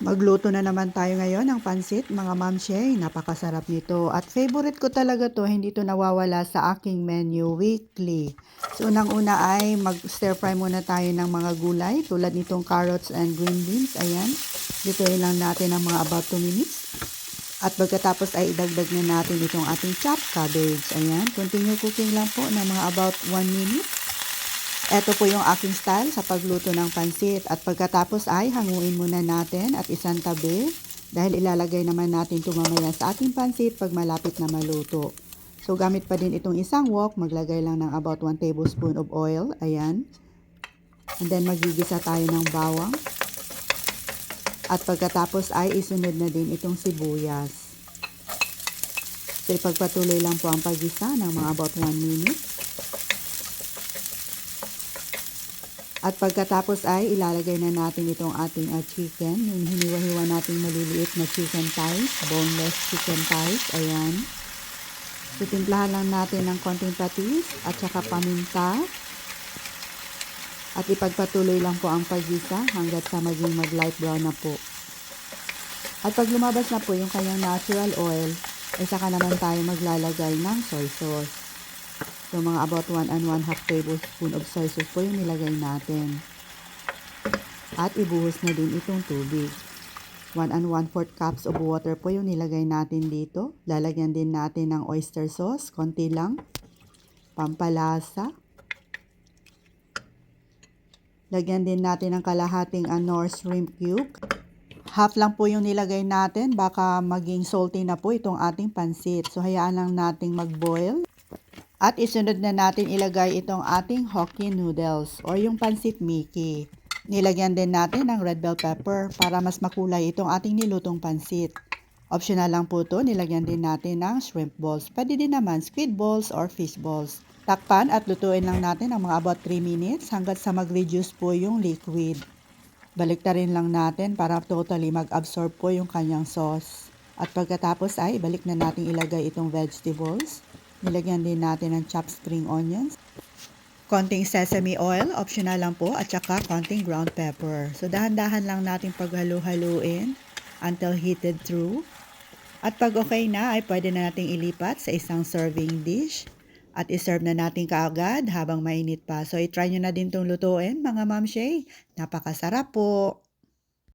Magluto na naman tayo ngayon ng pansit, mga mamshay. Napakasarap nito. At favorite ko talaga to, hindi to nawawala sa aking menu weekly. So, unang-una ay mag-stir fry muna tayo ng mga gulay tulad nitong carrots and green beans. Ayan. Ditoy lang natin ng mga about 2 minutes. At pagkatapos ay idagdag na natin itong ating chopped cabbage. Ayan. Continue cooking lang po ng mga about 1 minute. Ito po yung aking style sa pagluto ng pansit at pagkatapos ay hanguin muna natin at isang tabi dahil ilalagay naman natin ito mamaya sa ating pansit pag malapit na maluto. So gamit pa din itong isang wok, maglagay lang ng about 1 tablespoon of oil, ayan. And then magigisa tayo ng bawang. At pagkatapos ay isunod na din itong sibuyas. So ipagpatuloy lang po ang paggisa ng mga about 1 minute. At pagkatapos ay ilalagay na natin itong ating chicken. Yung hiniwa-hiwa natin maliliit na chicken thighs, boneless chicken thighs. Ayan. Titimplahan lang natin ng konting patis at saka paminta. At ipagpatuloy lang po ang paggisa hanggat sa maging mag-light brown na po. At pag lumabas na po yung kanyang natural oil, ay saka naman tayo maglalagay ng soy sauce. So, mga about 1 and 1/2 tablespoon of soy sauce po yung nilagay natin. At ibuhos na din itong tubig. 1 and 1/4 cups of water po yung nilagay natin dito. Lalagyan din natin ng oyster sauce, konti lang. Pampalasa. Lagyan din natin ng kalahating Knorr shrimp cube. Half lang po yung nilagay natin, baka maging salty na po itong ating pansit. So, hayaan lang nating mag-boil. At isunod na natin ilagay itong ating Hokkien noodles or yung pansit Mickey. Nilagyan din natin ng red bell pepper para mas makulay itong ating nilutong pansit. Optional lang po ito, nilagyan din natin ng shrimp balls. Pwede din naman squid balls or fish balls. Takpan at lutuin lang natin ang mga about 3 minutes hanggat sa mag-reduce po yung liquid. Baliktarin lang natin para totally mag-absorb po yung kanyang sauce. At pagkatapos ay balik na natin ilagay itong vegetables. Nilagyan din natin ng chopped spring onions. Konting sesame oil, optional lang po, at saka konting ground pepper. So dahan-dahan lang natin paghalo-haluin until heated through. At pag okay na ay pwede na nating ilipat sa isang serving dish. At iserve na natin kaagad habang mainit pa. So i-try nyo na din itong lutuin mga mamshay. Napakasarap po!